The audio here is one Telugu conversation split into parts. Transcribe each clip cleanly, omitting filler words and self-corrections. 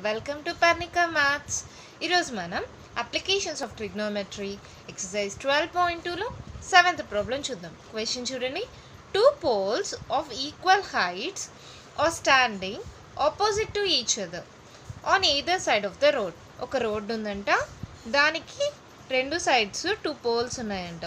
Welcome to Parnika maths. ఈరోజు మనం అప్లికేషన్స్ ఆఫ్ ట్రిగ్నోమెట్రీ ఎక్సర్సైజ్ 12.2లో 7th ప్రాబ్లం చూద్దాం. క్వశ్చన్ చూడండి. Two poles of equal heights are standing opposite to each other on either side of the road. ఒక రోడ్ ఉందంట, దానికి రెండు సైడ్స్ టూ పోల్స్ ఉన్నాయంట.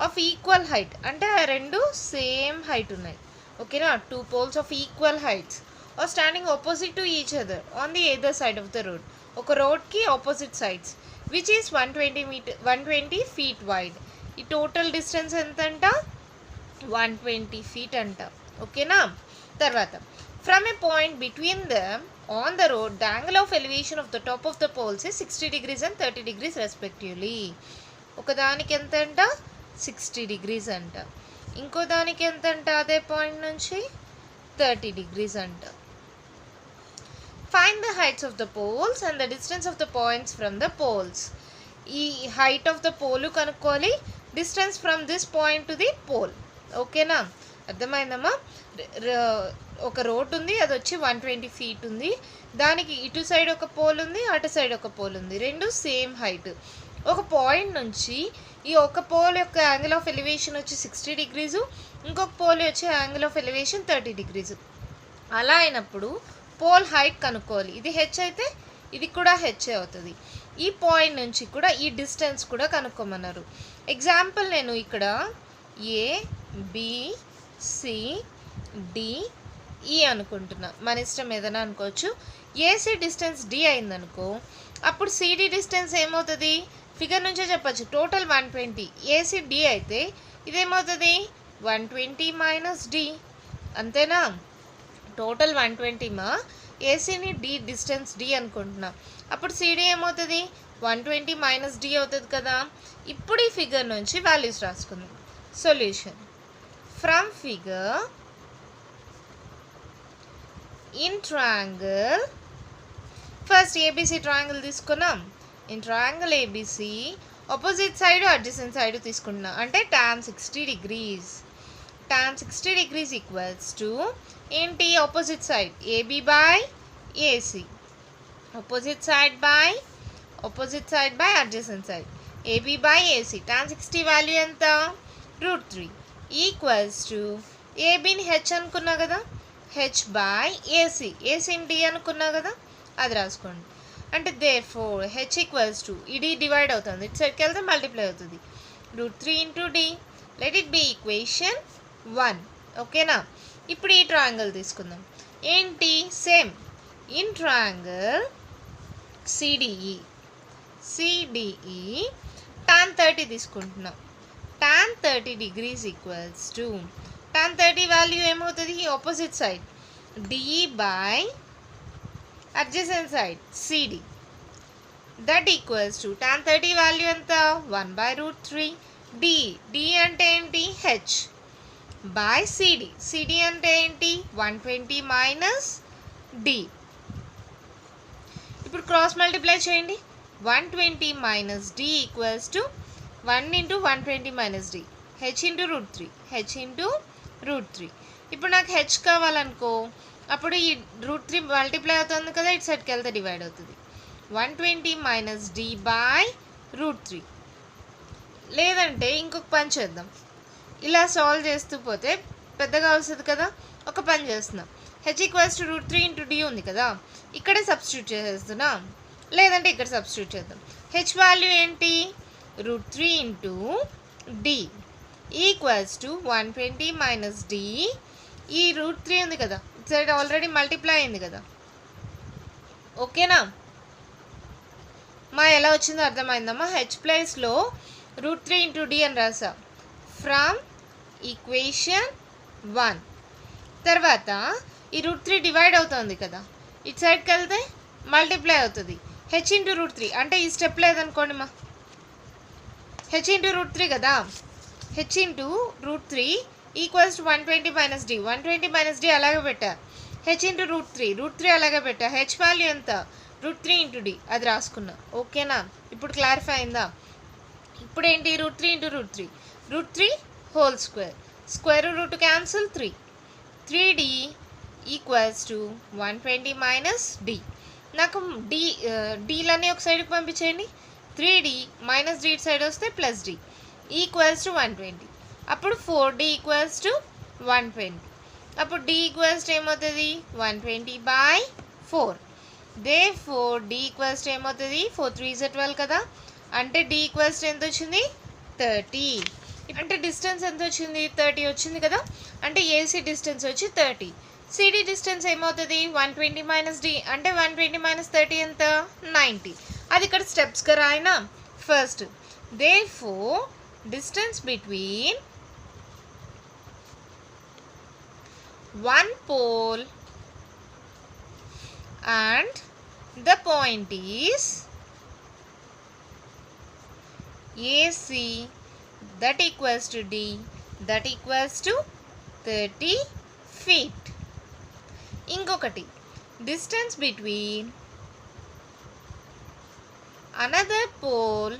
ఆఫ్ ఈక్వల్ హైట్ అంటే ఆ రెండు సేమ్ హైట్ ఉన్నాయి. ఓకేనా? Two poles of equal heights or standing opposite to each other on the either side of the road. ఒక రోడ్కి opposite sides which is 120 feet wide. ఈ టోటల్ డిస్టెన్స్ ఎంత అంట? 120 feet అంట. ఓకేనా? తర్వాత from a point between them on the road the angle of elevation of the top of the poles is 60 degrees and 30 degrees respectively. ఒకదానికి ఎంత అంట? 60 degrees అంట. ఇంకో దానికి ఎంత అంట? అదే పాయింట్ నుంచి 30 degrees అంట. Find the heights of the poles and the distance of the points from the poles. ఈ హైట్ ఆఫ్ ద పోల్ కనుక్కోవాలి, distance from this point to the pole. ఓకేనా? అర్థమైందమ్మా? ఒక రోడ్ ఉంది, అది వచ్చి 120 feet ఉంది. దానికి ఇటు సైడ్ ఒక పోల్ ఉంది, అటు సైడ్ ఒక పోల్ ఉంది, రెండు సేమ్ హైట్. ఒక పాయింట్ నుంచి ఈ ఒక పోల్ యొక్క యాంగిల్ ఆఫ్ ఎలివేషన్ వచ్చి 60 degrees, ఇంకొక పోల్ వచ్చి యాంగిల్ ఆఫ్ ఎలివేషన్ 30 degrees. అలా అయినప్పుడు పోల్ హైట్ కనుక్కోవాలి. ఇది హెచ్ అయితే ఇది కూడా హెచ్ అవుతుంది. ఈ పాయింట్ నుంచి కూడా ఈ డిస్టెన్స్ కూడా కనుక్కోమన్నారు. ఎగ్జాంపుల్ నేను ఇక్కడ ఏ బి సి డి ఈ అనుకుంటున్నా. మన ఇష్టం ఏదైనా అనుకోవచ్చు. ఏసీ డిస్టెన్స్ డి అయిందనుకో, అప్పుడు సిడి డిస్టెన్స్ ఏమవుతుంది? ఫిగర్ నుంచే చెప్పచ్చు. టోటల్ 120. ఏసీ డి అయితే ఇదేమవుతుంది? 120 మైనస్ డి. అంతేనా? టోటల్ 120 మా ఏసీని డి డిస్టెన్స్ డి అనుకుంటున్నా. అప్పుడు సిడి ఏమవుతుంది? 120 మైనస్ డి అవుతుంది కదా. ఇప్పుడు ఈ ఫిగర్ నుంచి వాల్యూస్ రాసుకుందాం. Solution from figure in triangle. First ABC triangle తీసుకున్నాం. In triangle ABC opposite side adjacent side తీసుకుంటున్నా. అంటే tan 60 degrees. tan 60 degrees equals to ఏంటి? Opposite side AB by AC, opposite side by adjacent side AB by AC. tan 60 value ఎంత? √3 ఈక్వల్స్ టు ఏబిని హెచ్ అనుకున్నా కదా, హెచ్ బై ఏసి, ఏసీని డి అనుకున్నా కదా, అది రాసుకోండి. అంటే దేర్ఫోర్ హెచ్ ఈక్వల్స్ టు ఇది డివైడ్ అవుతుంది, ఇటు సైడ్కి వెళ్తే మల్టిప్లై అవుతుంది. √3 into D. Let it be equation 1. ఓకేనా? ఇప్పుడు ఈ ట్రయాంగిల్ తీసుకుందాం. ఏంటి? Same in triangle CDE tan 30 తీసుకుంటున్నాం. tan 30 degrees equals to tan 30 value ఏమవుతుంది? Opposite side DE by adjacent side CD. That equals to tan 30 value ఎంత? 1/√3. డి అంటే ఏంటి? H by CD. సిడి అంటే ఏంటి? 120 మైనస్ డి. ఇప్పుడు క్రాస్ మల్టిప్లై చేయండి. 120 minus D equals to 1 into 120 minus D, H into √3. ఇప్పుడు నాకు హెచ్ కావాలనుకో, అప్పుడు ఈ √3 మల్టిప్లై అవుతుంది కదా, ఇటు సైడ్కి వెళ్తే డివైడ్ అవుతుంది. 120 మైనస్ డి బై √3. లేదంటే ఇంకొక పని చేద్దాం. ఇలా సాల్వ్ చేస్తూ పోతే పెద్దగా వస్తుంది కదా. ఒక పని చేస్తున్నాం. H equals to √3 into D ఉంది కదా, ఇక్కడే సబ్స్టిట్యూట్ చేసేస్తున్నా. లేదంటే ఇక్కడ సబ్స్టిట్యూట్ చేద్దాం. హెచ్ వాల్యూ ఏంటి? √3 into D equals to 120 minus D. ఈ √3 ఉంది కదా, ఇటు సైడ్ ఆల్రెడీ మల్టిప్లై అయింది కదా. ఓకేనా? మా ఎలా వచ్చిందో అర్థమైందమ్మా? హెచ్ ప్లేస్లో √3 ఇంటూ డి అని రాసా. From equation 1. తర్వాత ఈ √3 డివైడ్ అవుతుంది కదా, ఇటు సైడ్కి వెళ్తే మల్టిప్లై అవుతుంది. హెచ్ ఇంటూ √3 అంటే ఈ స్టెప్ లేదనుకోండి మా, హెచ్ ఇంటూ √3 కదా, H into √3 equals to 120 minus D. 120 minus D అలాగే పెట్టా. హెచ్ ఇంటూ √3 అలాగే పెట్టా. హెచ్ వాల్యూ ఎంత? √3 ఇంటూ డి, అది రాసుకున్నా. ఓకేనా? ఇప్పుడు క్లారిఫై అయిందా? ఇప్పుడు ఏంటి? √3 into √3 whole square. Square root cancel 3. 3d equals to 120 minus D. నాకు డీలన్నీ ఒక సైడ్కి పంపించేయండి. 3D మైనస్ d సైడ్ వస్తే ప్లస్ d ఈక్వల్స్ టు 120. అప్పుడు 4d ఈక్వల్స్ టు 120. అప్పుడు d ఈక్వల్స్ టు ఏమవుతుంది 120/4. therefore d ఈక్వల్స్ టు ఏమవుతుంది 4 3 is 12 కదా, అంటే d ఈక్వల్స్ టు ఎంత వచ్చింది 30. అంటే డిస్టెన్స్ ఎంత వచ్చింది 30 వచ్చింది కదా, అంటే ఏసీ డిస్టెన్స్ వచ్చి 30. సిడి డిస్టెన్స్ ఏమవుతుంది 120 మైనస్ డి, అంటే 120 మైనస్ 30 ఎంత 90. అది ఇక్కడ స్టెప్స్గా రాయినా. First therefore distance between one pole and the point is AC that equals to D that equals to 30 feet. ఇంకొకటి distance between another pole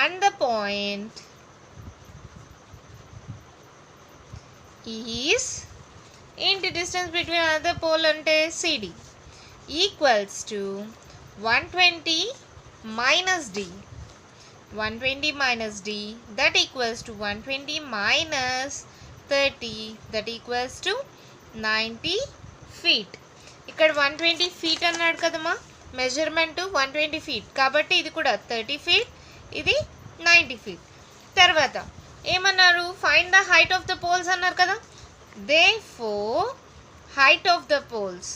and the point is ఏంటి distance between another pole అంటే CD equals to 120 minus D. 120 minus D that equals to 120 minus 30 that equals to 90 feet. ఇక్కడ 120 feet అన్నాడు కదమ్మా, మెజర్మెంట్ 120 feet కాబట్టి ఇది కూడా 30 feet, ఇది 90 feet. తర్వాత ఏమన్నారు find the height of the poles అన్నారు కదా. therefore height of the poles,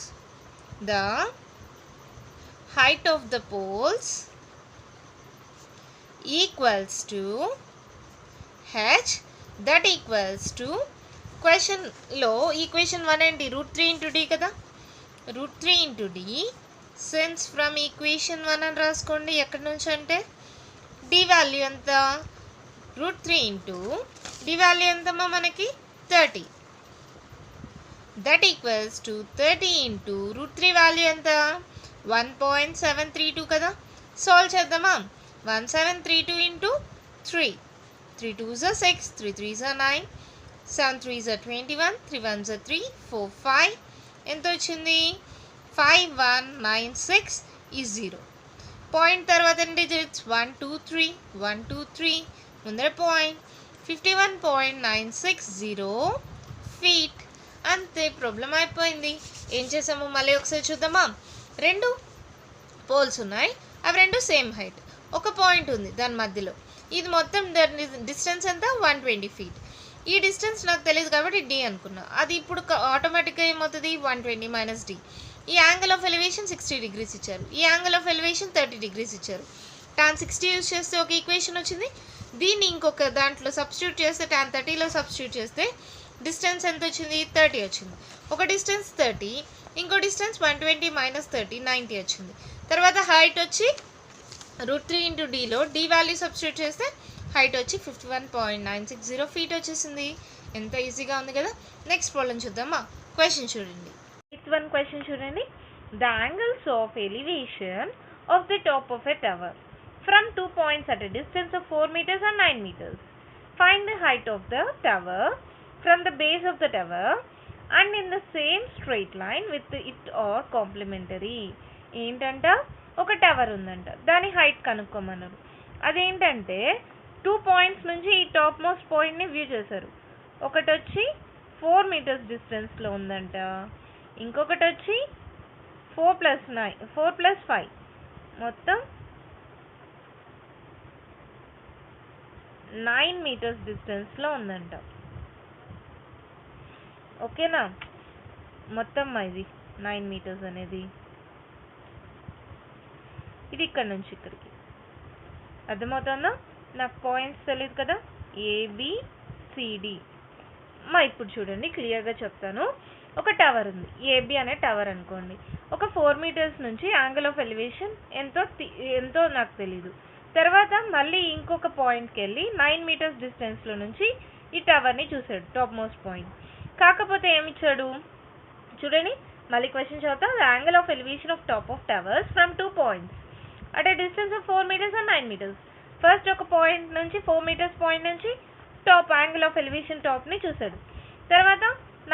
the height of the poles equals to h that equals to క్వశ్చన్లో ఈక్వేషన్ 1 ఏంటి √3 into d కదా, √3 into d sense from equation 1 అని రాసుకోండి. ఎక్కడి నుంచి అంటే d వాల్యూ ఎంత √3 into d వాల్యూ ఎంతమ్మా మనకి 30 that equals to 30 into √3 value ఎంత 1.732 కదా. సాల్వ్ చేద్దామా. 1732 into 3, 3 2s are 6, 3 3s are 9, 7 3s are 21, 3 1s are 3, 4 5 ఎంత వచ్చింది 5196 is 0. పాయింట్ తర్వాత డిజిట్స్ 1 2 3 1 2 3 ముందర పాయింట్ 51.960 ఫీట్. అంతే, ప్రాబ్లం అయిపోయింది. ఏం చేసాము మళ్ళీ ఒకసారి చూద్దామా. రెండు పోల్స్ ఉన్నాయి, అవి రెండు సేమ్ హైట్, ఒక పాయింట్ ఉంది దాని మధ్యలో. ఇది మొత్తం డిస్టెన్స్ ఎంత 120 feet. ఈ డిస్టెన్స్ నాకు తెలియదు కాబట్టి డి అనుకున్నా. అది ఇప్పుడు ఆటోమేటిక్గా ఏమవుతుంది 120 minus d. ఈ యాంగిల్ ఆఫ్ ఎలివేషన్ 60 degrees ఇచ్చారు, ఈ యాంగిల్ ఆఫ్ ఎలివేషన్ 30 degrees ఇచ్చారు. tan 60 యూజ్ చేస్తే ఒక ఈక్వేషన్ వచ్చింది, దీన్ని ఇంకొక దాంట్లో సబ్స్టిట్యూట్ చేస్తే tan 30లో సబ్స్టిట్యూట్ చేస్తే డిస్టెన్స్ ఎంత వచ్చింది 30 వచ్చింది. ఒక డిస్టెన్స్ 30, ఇంకో డిస్టెన్స్ 120 minus 30 90 వచ్చింది. తర్వాత హైట్ వచ్చి √3 into dలో d వాల్యూ సబ్స్టిట్యూట్ చేస్తే హైట్ వచ్చి 51.960 ఫీట్ వచ్చేసింది. ఎంత ఈజీగా ఉంది కదా. నెక్స్ట్ ప్రాబ్లం చూద్దామా. క్వశ్చన్ చూడండి. ఇట్స్ వన్ క్వశ్చన్ చూడండి. The angles of elevation of the top of a tower from 2 points at a distance of 4 meters and 9 meters. Find the height of the tower from the base of the tower and in the same straight line with it or complementary. ఏంటంట ఒక టవర్ ఉందంట, దాని హైట్ కనుక్కోమన్నారు. అదేంటంటే 2 points నుంచి ఈ టాప్ మోస్ట్ పాయింట్ని వ్యూ చేశారు. ఒకటి వచ్చి 4 meters డిస్టెన్స్లో ఉందంట, ఇంకొకటి వచ్చి 4 + 5 మొత్తం 9 meters డిస్టెన్స్లో ఉందంట. ఓకేనా, మొత్తం ఇది 9 meters అనేది ఇది ఇక్కడ నుంచి ఇక్కడికి. అర్థమవుతుందా. నాకు పాయింట్స్ తెలియదు కదా, ABCD. ఇప్పుడు చూడండి క్లియర్గా చెప్తాను. ఒక టవర్ ఉంది, AB అనే టవర్ అనుకోండి. ఒక 4 meters నుంచి యాంగిల్ ఆఫ్ ఎలివేషన్ ఎంతో నాకు తెలీదు. తర్వాత మళ్ళీ ఇంకొక పాయింట్కి వెళ్ళి 9 meters డిస్టెన్స్లో నుంచి ఈ టవర్ని చూసాడు, టాప్ మోస్ట్ పాయింట్. కాకపోతే ఏమిచ్చాడు చూడండి, మళ్ళీ క్వశ్చన్ చదువుతా. The angle of elevation of top of towers from 2 points at a distance of 4 meters and 9 meters. First ఒక పాయింట్ నుంచి 4 meters పాయింట్ నుంచి టాప్ యాంగిల్ ఆఫ్ ఎలివేషన్ టాప్ని చూసాడు. తర్వాత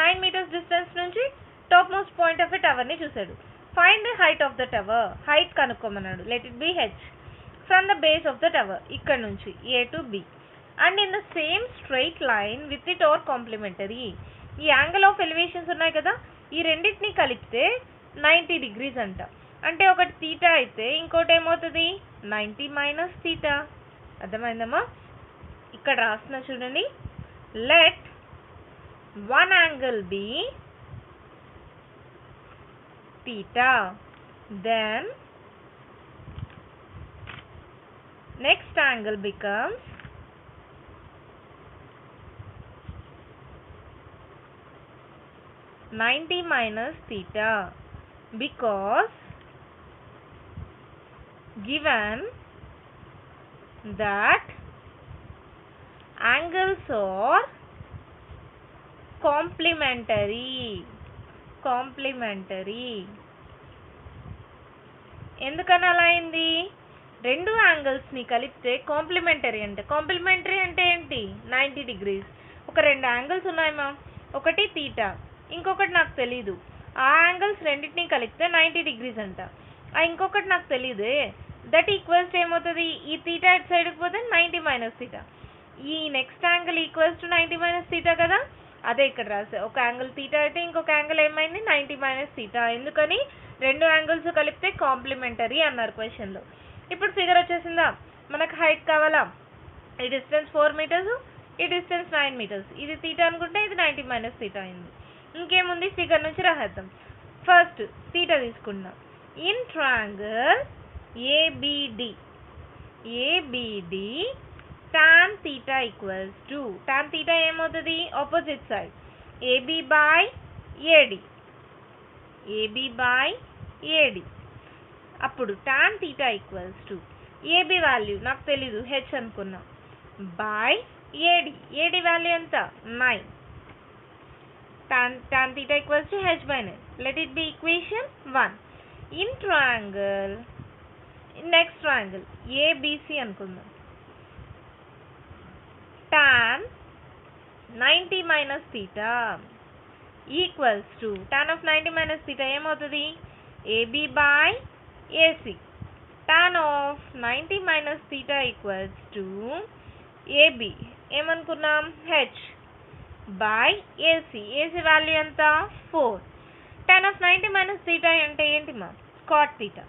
9 మీటర్స్ డిస్టెన్స్ నుంచి top most point of a టవర్ని చూశాడు. Find the height of the tower, height కనుక్కోమన్నాడు. Let it be H from the base of the tower, ఇక్కడ నుంచి A to B, and in the same straight line with it are complementary. ఈ యాంగిల్ ఆఫ్ ఎలివేషన్స్ ఉన్నాయి కదా, ఈ రెండింటిని కలిపితే 90 degrees అంట. అంటే ఒకటి తీటా అయితే ఇంకోటి ఏమవుతుంది 90 మైనస్ తీటా. అర్థమైందమ్మా? ఇక్కడ రాస్తున్నా చూడండి. Let one angle be theta, then next angle becomes 90 minus theta, because given that angles are complementary. ఎందుకని అలా అయింది? రెండు యాంగిల్స్ని కలిపితే కాంప్లిమెంటరీ అంటే, కాంప్లిమెంటరీ అంటే ఏంటి? 90 degrees. ఒక రెండు యాంగిల్స్ ఉన్నాయమ్మా, ఒకటి తీటా, ఇంకొకటి నాకు తెలీదు. ఆ యాంగిల్స్ రెండింటిని కలిపితే 90 degrees అంట. ఇంకొకటి నాకు తెలీదే, దట్ ఈక్వల్స్ ఏమవుతుంది? ఈ తీటా ఇటు సైడ్కి పోతే 90 మైనస్ తీటా. ఈ next angle equals to 90 minus theta కదా, అదే ఇక్కడ రాసే. ఒక యాంగిల్ తీటా అయితే ఇంకొక యాంగిల్ ఏమైంది? 90 మైనస్ తీటా. ఎందుకని? రెండు యాంగిల్స్ కలిపితే కాంప్లిమెంటరీ అన్నారు క్వశ్చన్లో. ఇప్పుడు ఫిగర్ వచ్చేసిందా? మనకు హైట్ కావాలా? ఈ డిస్టెన్స్ 4 మీటర్స్, ఈ డిస్టెన్స్ 9 మీటర్స్. ఇది తీటా అనుకుంటే ఇది 90 మైనస్ తీటా అయింది. ఇంకేముంది? ఫిగర్ నుంచి రాసేద్దాం. ఫస్ట్ తీటా తీసుకుందాం. In triangle ABD tan theta equals to, tan theta ఏమవుతుంది? Opposite side, AB by AD. అప్పుడు tan theta equals to, AB value నాకు తెలీదు, హెచ్ అనుకున్నా, బై AD వాల్యూ ఎంత? 9. tan theta equals to h by 9. Let it be equation 1. In triangle, next triangle ABC అనుకుందాం. tan 90 minus theta equals to, tan of 90 minus theta ఏమవుతుంది? AB by AC. tan of 90 minus theta equals to AB ఏమనుకున్నాం? h by AC. AC value ఎంత? 4. tan of 90 minus theta అంటే ఏంటి మా? cot theta.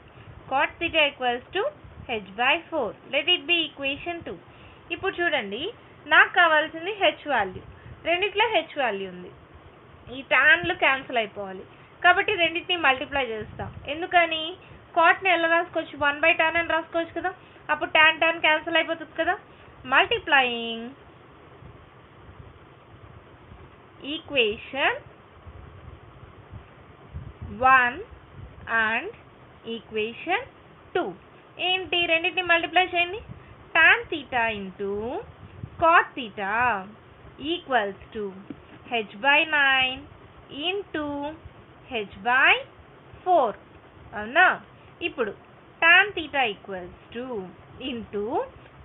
cot theta equals to h by 4. Let it be equation 2. ఇప్పుడు చూడండి, నాకు కావాల్సింది హెచ్ వాల్యూ. రెండిట్లో హెచ్ వాల్యూ ఉంది. ఈ టాన్లు క్యాన్సిల్ అయిపోవాలి కాబట్టి రెండింటిని మల్టిప్లై చేస్తాం. ఎందుకని? కాట్ని ఎలా రాసుకోవచ్చు? 1/tan అని రాసుకోవచ్చు కదా. అప్పుడు tan క్యాన్సిల్ అయిపోతుంది కదా. మల్టిప్లయింగ్ ఈక్వేషన్ 1 అండ్ ఈక్వేషన్ 2 ఏంటి? రెండింటిని మల్టిప్లై చేయండి. tan theta into cot theta equals to h by 9 into h by 4. అవునా? ఇప్పుడు tan theta equals to into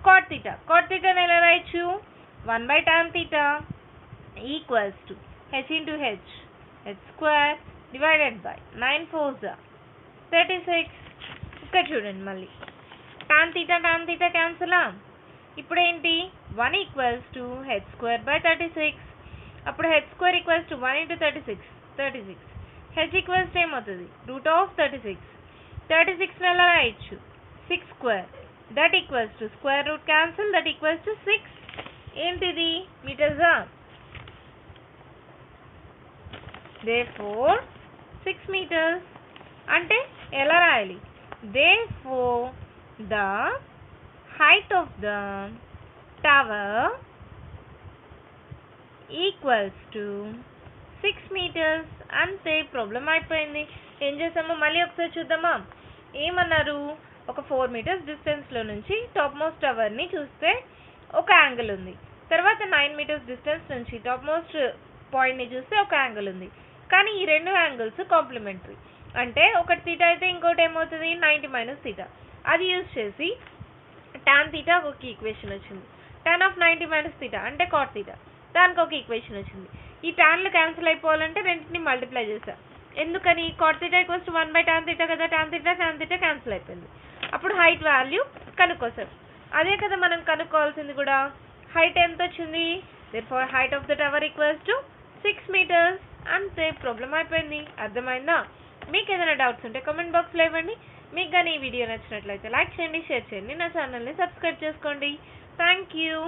cot theta. cot theta ఎలా రాయొచ్చు? 1/tan theta equals to h into h square divided by 9 4s 36. ఇక్కడ చూడండి మళ్ళీ tan theta క్యాన్సిలా. ఇప్పుడు ఏంటి? 1 equals to h square by 36. అప్పుడు h square equals to 1 into 36. h equals to ఏమవుతుంది? Root of 36. 36 ఎలా రాయొచ్చు? 6 square, that equals to square root cancel, that equals to 6. ఏంటిది? మీటర్సా? therefore 6 meters. అంటే ఎలా రాయాలి? therefore the height of the tower equals to 6 meters. అంతే, ప్రాబ్లం అయిపోయింది. ఏం చేసామో మళ్ళీ ఒకసారి చూద్దామా? ఏమన్నారు? ఒక 4 meters డిస్టెన్స్లో నుంచి టాప్ మోస్ట్ టవర్ని చూస్తే ఒక యాంగిల్ ఉంది. తర్వాత 9 meters డిస్టెన్స్ నుంచి టాప్ మోస్ట్ పాయింట్ని చూస్తే ఒక యాంగిల్ ఉంది. కానీ ఈ రెండు యాంగిల్స్ కాంప్లిమెంటరీ. అంటే ఒకటి తీటా అయితే ఇంకోటి ఏమవుతుంది? 90 మైనస్ తీటా. అది యూజ్ చేసి tan theta ఒక ఈక్వేషన్ వచ్చింది. tan of 90 minus theta అంటే cot theta. దానికి ఒక ఈక్వేషన్ వచ్చింది. ఈ ట్యాన్లు క్యాన్సిల్ అయిపోవాలంటే రెండింటిని మల్టిప్లై చేశా. ఎందుకని cot θ = 1/tan θ కదా, tan θ క్యాన్సిల్ అయిపోయింది. అప్పుడు హైట్ వాల్యూ కనుక్కోసారు. అదే కదా మనం కనుక్కోవాల్సింది కూడా. హైట్ ఎంత వచ్చింది? therefore height of the tower equals to 6 meters. అంతే, ప్రాబ్లం అయిపోయింది. అర్థమైందా? మీకు ఏదైనా డౌట్స్ ఉంటే కామెంట్ బాక్స్లో ఇవ్వండి. మీకు కానీ ఈ వీడియో నచ్చినట్లయితే లైక్ చేయండి, షేర్ చేయండి, నా ఛానల్ని సబ్స్క్రైబ్ చేసుకోండి. Thank you.